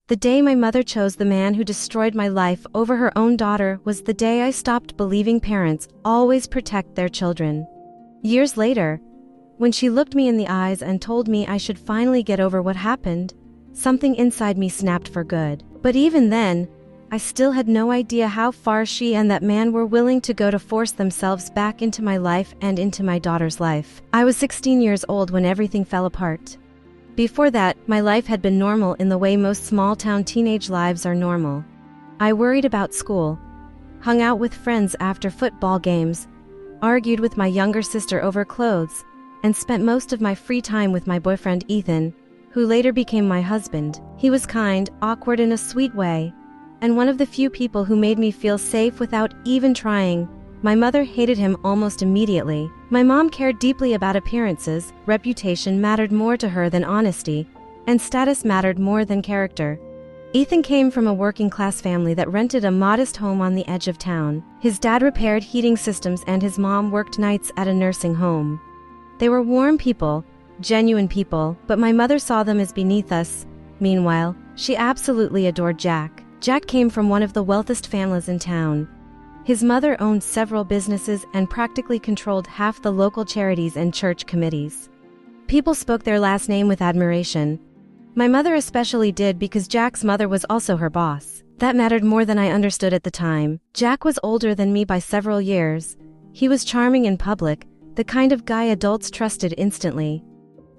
The day my mother chose the man who destroyed my life over her own daughter was the day I stopped believing parents always protect their children. Years later, when she looked me in the eyes and told me I should finally get over what happened, something inside me snapped for good. But even then, I still had no idea how far she and that man were willing to go to force themselves back into my life and into my daughter's life. I was 16 years old when everything fell apart. Before that, my life had been normal in the way most small-town teenage lives are normal. I worried about school, hung out with friends after football games, argued with my younger sister over clothes, and spent most of my free time with my boyfriend Ethan, who later became my husband. He was kind, awkward in a sweet way, and one of the few people who made me feel safe without even trying. My mother hated him almost immediately. My mom cared deeply about appearances, reputation mattered more to her than honesty, and status mattered more than character. Ethan came from a working-class family that rented a modest home on the edge of town. His dad repaired heating systems and his mom worked nights at a nursing home. They were warm people, genuine people, but my mother saw them as beneath us. Meanwhile, she absolutely adored Jack. Jack came from one of the wealthiest families in town. His mother owned several businesses and practically controlled half the local charities and church committees. People spoke their last name with admiration. My mother especially did because Jack's mother was also her boss. That mattered more than I understood at the time. Jack was older than me by several years. He was charming in public, the kind of guy adults trusted instantly.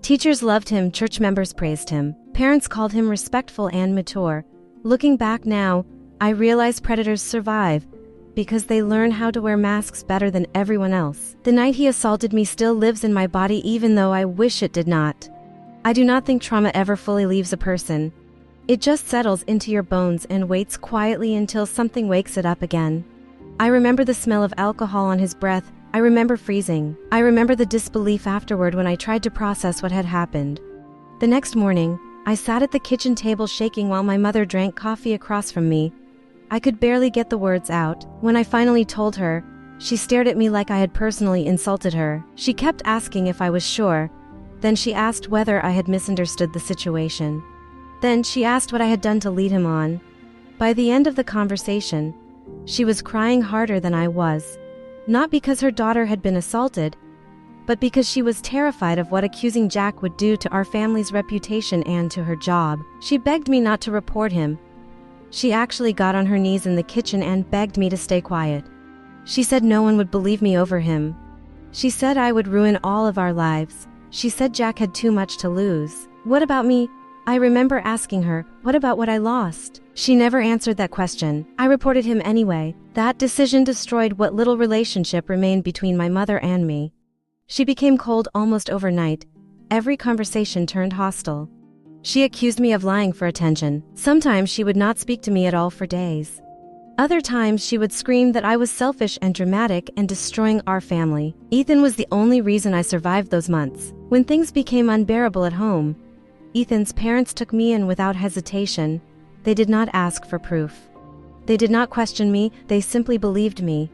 Teachers loved him, church members praised him. Parents called him respectful and mature. Looking back now, I realize predators survive because they learn how to wear masks better than everyone else. The night he assaulted me still lives in my body even though I wish it did not. I do not think trauma ever fully leaves a person. It just settles into your bones and waits quietly until something wakes it up again. I remember the smell of alcohol on his breath. I remember freezing. I remember the disbelief afterward when I tried to process what had happened. The next morning, I sat at the kitchen table shaking while my mother drank coffee across from me. I could barely get the words out. When I finally told her, she stared at me like I had personally insulted her. She kept asking if I was sure. Then she asked whether I had misunderstood the situation. Then she asked what I had done to lead him on. By the end of the conversation, she was crying harder than I was. Not because her daughter had been assaulted, but because she was terrified of what accusing Jack would do to our family's reputation and to her job. She begged me not to report him. She actually got on her knees in the kitchen and begged me to stay quiet. She said no one would believe me over him. She said I would ruin all of our lives. She said Jack had too much to lose. What about me? I remember asking her, what about what I lost? She never answered that question. I reported him anyway. That decision destroyed what little relationship remained between my mother and me. She became cold almost overnight. Every conversation turned hostile. She accused me of lying for attention. Sometimes she would not speak to me at all for days. Other times she would scream that I was selfish and dramatic and destroying our family. Ethan was the only reason I survived those months. When things became unbearable at home, Ethan's parents took me in without hesitation. They did not ask for proof. They did not question me, they simply believed me.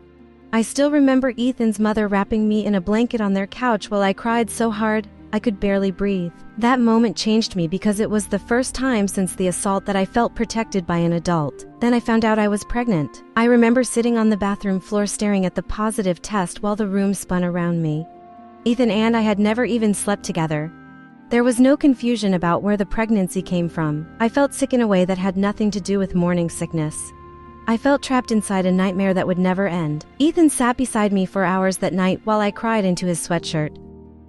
I still remember Ethan's mother wrapping me in a blanket on their couch while I cried so hard I could barely breathe. That moment changed me because it was the first time since the assault that I felt protected by an adult. Then I found out I was pregnant. I remember sitting on the bathroom floor staring at the positive test while the room spun around me. Ethan and I had never even slept together. There was no confusion about where the pregnancy came from. I felt sick in a way that had nothing to do with morning sickness. I felt trapped inside a nightmare that would never end. Ethan sat beside me for hours that night while I cried into his sweatshirt.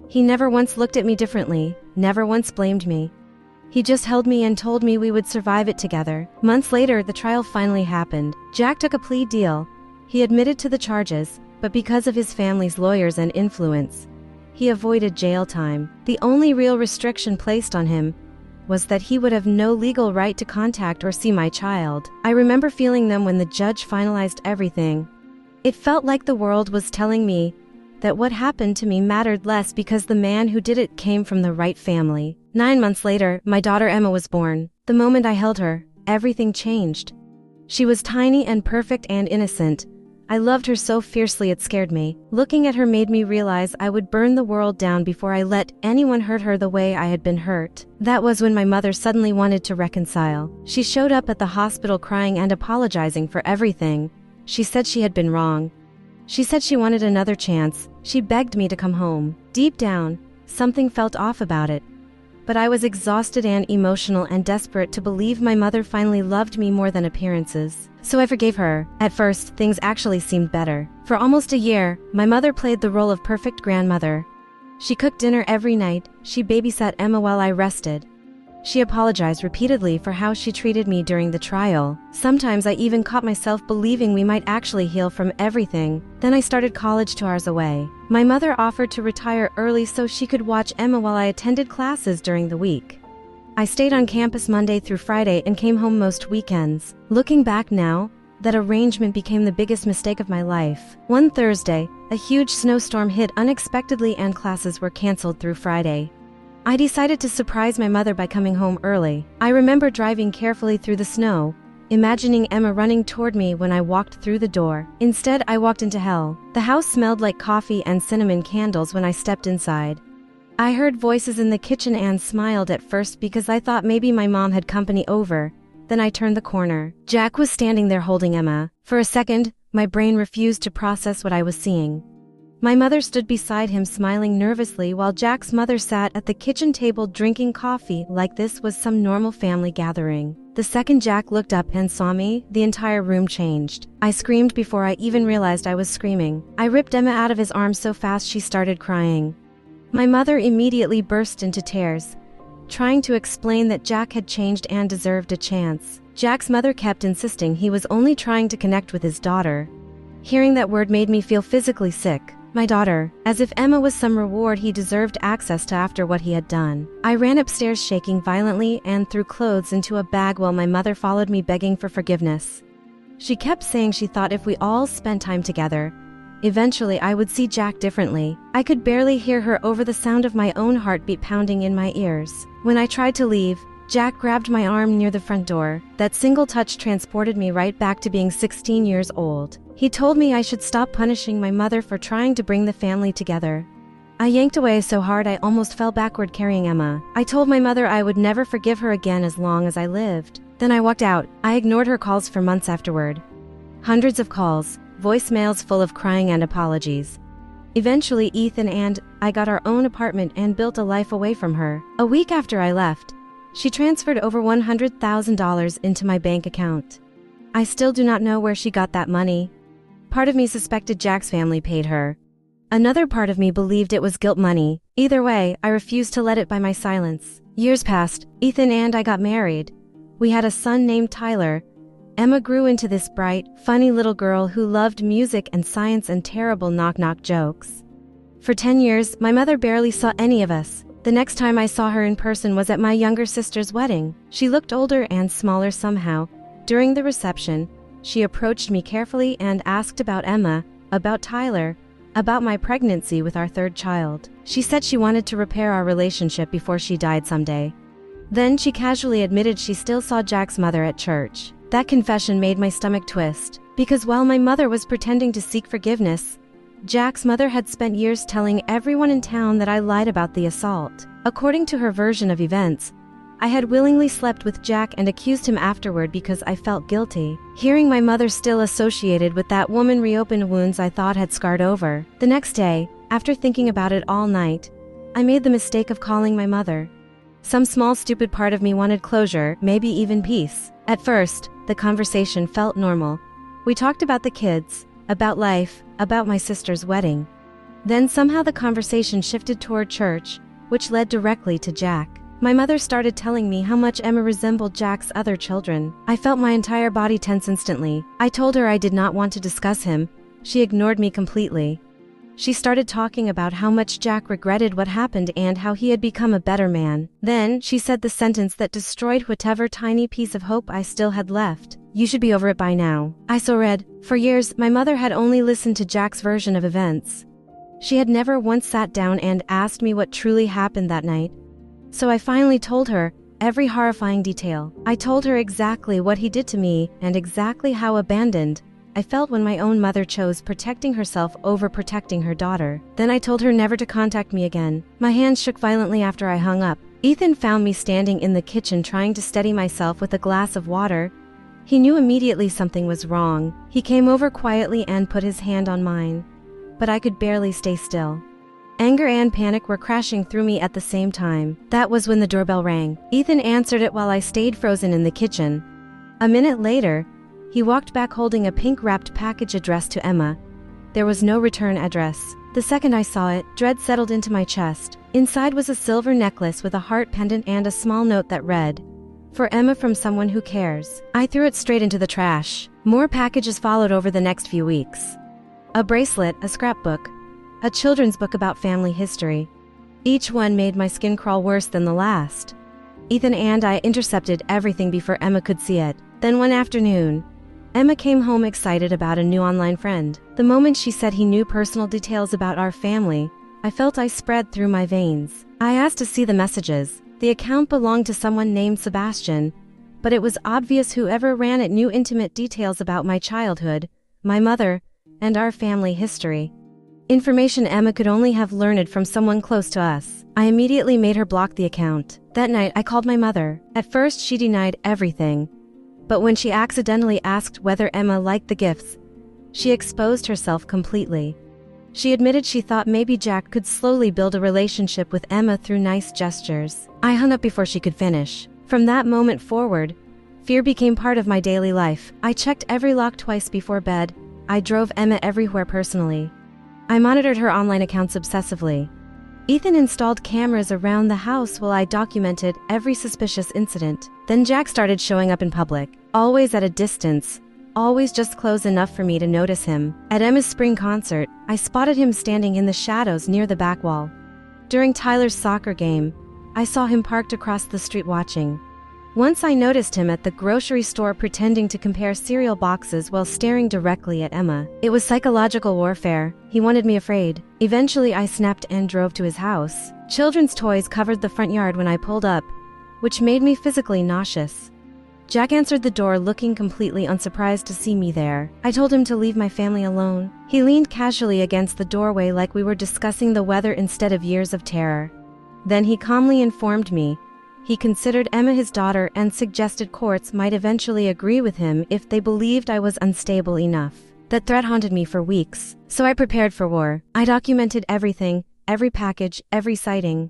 He never once looked at me differently, never once blamed me. He just held me and told me we would survive it together. Months later, the trial finally happened. Jack took a plea deal. He admitted to the charges, but because of his family's lawyers and influence, he avoided jail time. The only real restriction placed on him was that he would have no legal right to contact or see my child. I remember feeling them when the judge finalized everything. It felt like the world was telling me that what happened to me mattered less because the man who did it came from the right family. 9 months later, my daughter Emma was born. The moment I held her, everything changed. She was tiny and perfect and innocent, I loved her so fiercely it scared me. Looking at her made me realize I would burn the world down before I let anyone hurt her the way I had been hurt. That was when my mother suddenly wanted to reconcile. She showed up at the hospital crying and apologizing for everything. She said she had been wrong. She said she wanted another chance. She begged me to come home. Deep down, something felt off about it. But I was exhausted and emotional and desperate to believe my mother finally loved me more than appearances. So I forgave her. At first, things actually seemed better. For almost a year, my mother played the role of perfect grandmother. She cooked dinner every night. She babysat Emma while I rested. She apologized repeatedly for how she treated me during the trial. Sometimes I even caught myself believing we might actually heal from everything. Then I started college 2 hours away. My mother offered to retire early so she could watch Emma while I attended classes during the week. I stayed on campus Monday through Friday and came home most weekends. Looking back now, that arrangement became the biggest mistake of my life. One Thursday, a huge snowstorm hit unexpectedly and classes were canceled through Friday. I decided to surprise my mother by coming home early. I remember driving carefully through the snow, imagining Emma running toward me when I walked through the door. Instead, I walked into hell. The house smelled like coffee and cinnamon candles when I stepped inside. I heard voices in the kitchen and smiled at first because I thought maybe my mom had company over. Then I turned the corner. Jack was standing there holding Emma. For a second, my brain refused to process what I was seeing. My mother stood beside him smiling nervously while Jack's mother sat at the kitchen table drinking coffee like this was some normal family gathering. The second Jack looked up and saw me, the entire room changed. I screamed before I even realized I was screaming. I ripped Emma out of his arms so fast she started crying. My mother immediately burst into tears, trying to explain that Jack had changed and deserved a chance. Jack's mother kept insisting he was only trying to connect with his daughter. Hearing that word made me feel physically sick. My daughter, as if Emma was some reward he deserved access to after what he had done. I ran upstairs shaking violently and threw clothes into a bag while my mother followed me begging for forgiveness. She kept saying she thought if we all spent time together, eventually I would see Jack differently. I could barely hear her over the sound of my own heartbeat pounding in my ears. When I tried to leave, Jack grabbed my arm near the front door. That single touch transported me right back to being 16 years old. He told me I should stop punishing my mother for trying to bring the family together. I yanked away so hard I almost fell backward carrying Emma. I told my mother I would never forgive her again as long as I lived. Then I walked out. I ignored her calls for months afterward. Hundreds of calls, voicemails full of crying and apologies. Eventually Ethan and I got our own apartment and built a life away from her. A week after I left, she transferred over $100,000 into my bank account. I still do not know where she got that money. Part of me suspected Jack's family paid her. Another part of me believed it was guilt money. Either way, I refused to let it by my silence. Years passed. Ethan and I got married. We had a son named Tyler. Emma grew into this bright, funny little girl who loved music and science and terrible knock-knock jokes. For 10 years, my mother barely saw any of us. The next time I saw her in person was at my younger sister's wedding. She looked older and smaller somehow. During the reception, she approached me carefully and asked about Emma, about Tyler, about my pregnancy with our third child. She said she wanted to repair our relationship before she died someday. Then she casually admitted she still saw Jack's mother at church. That confession made my stomach twist, because while my mother was pretending to seek forgiveness, Jack's mother had spent years telling everyone in town that I lied about the assault. According to her version of events, I had willingly slept with Jack and accused him afterward because I felt guilty. Hearing my mother still associated with that woman reopened wounds I thought had scarred over. The next day, after thinking about it all night, I made the mistake of calling my mother. Some small stupid part of me wanted closure, maybe even peace. At first, the conversation felt normal. We talked about the kids, about life, about my sister's wedding. Then somehow the conversation shifted toward church, which led directly to Jack. My mother started telling me how much Emma resembled Jack's other children. I felt my entire body tense instantly. I told her I did not want to discuss him. She ignored me completely. She started talking about how much Jack regretted what happened and how he had become a better man. Then she said the sentence that destroyed whatever tiny piece of hope I still had left. "You should be over it by now." I so read. For years, my mother had only listened to Jack's version of events. She had never once sat down and asked me what truly happened that night. So I finally told her every horrifying detail. I told her exactly what he did to me and exactly how abandoned, I felt when my own mother chose protecting herself over protecting her daughter. Then I told her never to contact me again. My hands shook violently after I hung up. Ethan found me standing in the kitchen trying to steady myself with a glass of water. He knew immediately something was wrong. He came over quietly and put his hand on mine. But I could barely stay still. Anger and panic were crashing through me at the same time. That was when the doorbell rang. Ethan answered it while I stayed frozen in the kitchen. A minute later, he walked back holding a pink-wrapped package addressed to Emma. There was no return address. The second I saw it, dread settled into my chest. Inside was a silver necklace with a heart pendant and a small note that read, "For Emma from someone who cares." I threw it straight into the trash. More packages followed over the next few weeks. A bracelet, a scrapbook, a children's book about family history. Each one made my skin crawl worse than the last. Ethan and I intercepted everything before Emma could see it. Then one afternoon, Emma came home excited about a new online friend. The moment she said he knew personal details about our family, I felt ice spread through my veins. I asked to see the messages. The account belonged to someone named Sebastian, but it was obvious whoever ran it knew intimate details about my childhood, my mother, and our family history. Information Emma could only have learned from someone close to us. I immediately made her block the account. That night, I called my mother. At first, she denied everything. But when she accidentally asked whether Emma liked the gifts, she exposed herself completely. She admitted she thought maybe Jack could slowly build a relationship with Emma through nice gestures. I hung up before she could finish. From that moment forward, fear became part of my daily life. I checked every lock twice before bed. I drove Emma everywhere personally. I monitored her online accounts obsessively. Ethan installed cameras around the house while I documented every suspicious incident. Then Jack started showing up in public, always at a distance, always just close enough for me to notice him. At Emma's spring concert, I spotted him standing in the shadows near the back wall. During Tyler's soccer game, I saw him parked across the street watching. Once I noticed him at the grocery store pretending to compare cereal boxes while staring directly at Emma. It was psychological warfare. He wanted me afraid. Eventually, I snapped and drove to his house. Children's toys covered the front yard when I pulled up, which made me physically nauseous. Jack answered the door looking completely unsurprised to see me there. I told him to leave my family alone. He leaned casually against the doorway like we were discussing the weather instead of years of terror. Then he calmly informed me he considered Emma his daughter and suggested courts might eventually agree with him if they believed I was unstable enough. That threat haunted me for weeks, so I prepared for war. I documented everything, every package, every sighting,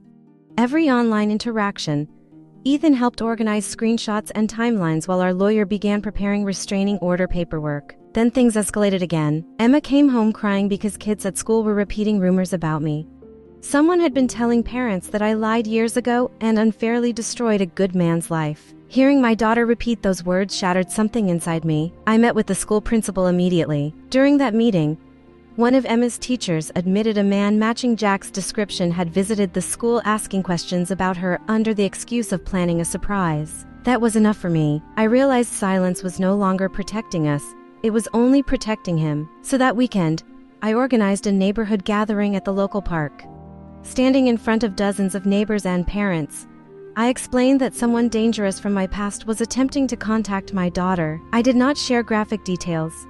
every online interaction. Ethan helped organize screenshots and timelines while our lawyer began preparing restraining order paperwork. Then things escalated again. Emma came home crying because kids at school were repeating rumors about me. Someone had been telling parents that I lied years ago and unfairly destroyed a good man's life. Hearing my daughter repeat those words shattered something inside me. I met with the school principal immediately. During that meeting, one of Emma's teachers admitted a man matching Jack's description had visited the school asking questions about her under the excuse of planning a surprise. That was enough for me. I realized silence was no longer protecting us. It was only protecting him. So that weekend, I organized a neighborhood gathering at the local park. Standing in front of dozens of neighbors and parents, I explained that someone dangerous from my past was attempting to contact my daughter. I did not share graphic details,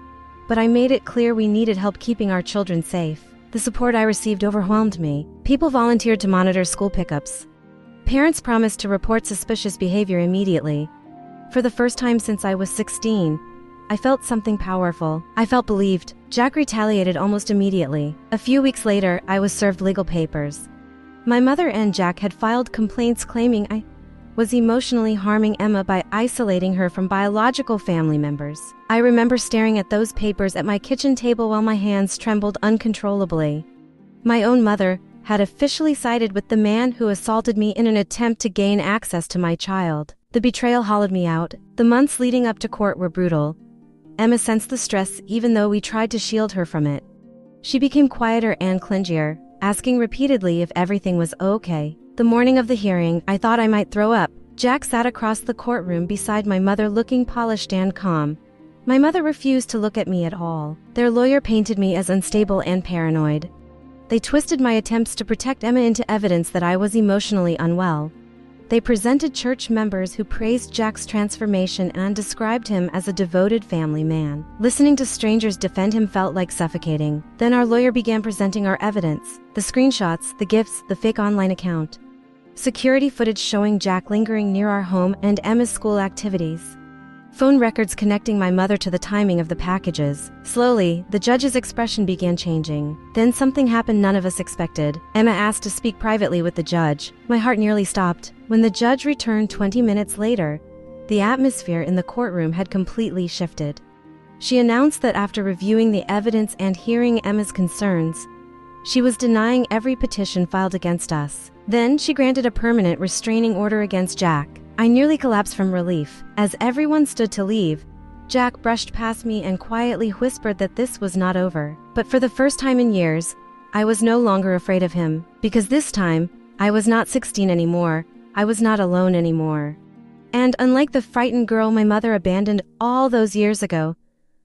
but I made it clear we needed help keeping our children safe. The support I received overwhelmed me. People volunteered to monitor school pickups. Parents promised to report suspicious behavior immediately. For the first time since I was 16, I felt something powerful. I felt believed. Jack retaliated almost immediately. A few weeks later, I was served legal papers. My mother and Jack had filed complaints claiming I was emotionally harming Emma by isolating her from biological family members. I remember staring at those papers at my kitchen table while my hands trembled uncontrollably. My own mother had officially sided with the man who assaulted me in an attempt to gain access to my child. The betrayal hollowed me out. The months leading up to court were brutal. Emma sensed the stress even though we tried to shield her from it. She became quieter and clingier, asking repeatedly if everything was okay. The morning of the hearing, I thought I might throw up. Jack sat across the courtroom beside my mother looking polished and calm. My mother refused to look at me at all. Their lawyer painted me as unstable and paranoid. They twisted my attempts to protect Emma into evidence that I was emotionally unwell. They presented church members who praised Jack's transformation and described him as a devoted family man. Listening to strangers defend him felt like suffocating. Then our lawyer began presenting our evidence: the screenshots, the gifts, the fake online account. Security footage showing Jack lingering near our home and Emma's school activities. Phone records connecting my mother to the timing of the packages. Slowly, the judge's expression began changing. Then something happened none of us expected. Emma asked to speak privately with the judge. My heart nearly stopped. When the judge returned 20 minutes later, the atmosphere in the courtroom had completely shifted. She announced that after reviewing the evidence and hearing Emma's concerns, she was denying every petition filed against us. Then she granted a permanent restraining order against Jack. I nearly collapsed from relief. As everyone stood to leave, Jack brushed past me and quietly whispered that this was not over. But for the first time in years, I was no longer afraid of him, because this time, I was not 16 anymore. I was not alone anymore. And unlike the frightened girl my mother abandoned all those years ago,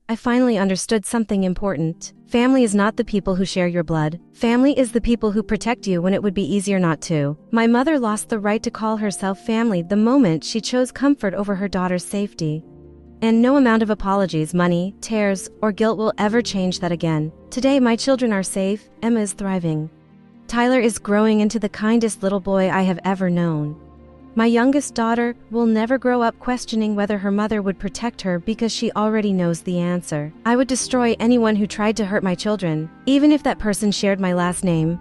I finally understood something important. Family is not the people who share your blood. Family is the people who protect you when it would be easier not to. My mother lost the right to call herself family the moment she chose comfort over her daughter's safety. And no amount of apologies, money, tears, or guilt will ever change that again. Today my children are safe, Emma is thriving. Tyler is growing into the kindest little boy I have ever known. My youngest daughter will never grow up questioning whether her mother would protect her because she already knows the answer. I would destroy anyone who tried to hurt my children, even if that person shared my last name.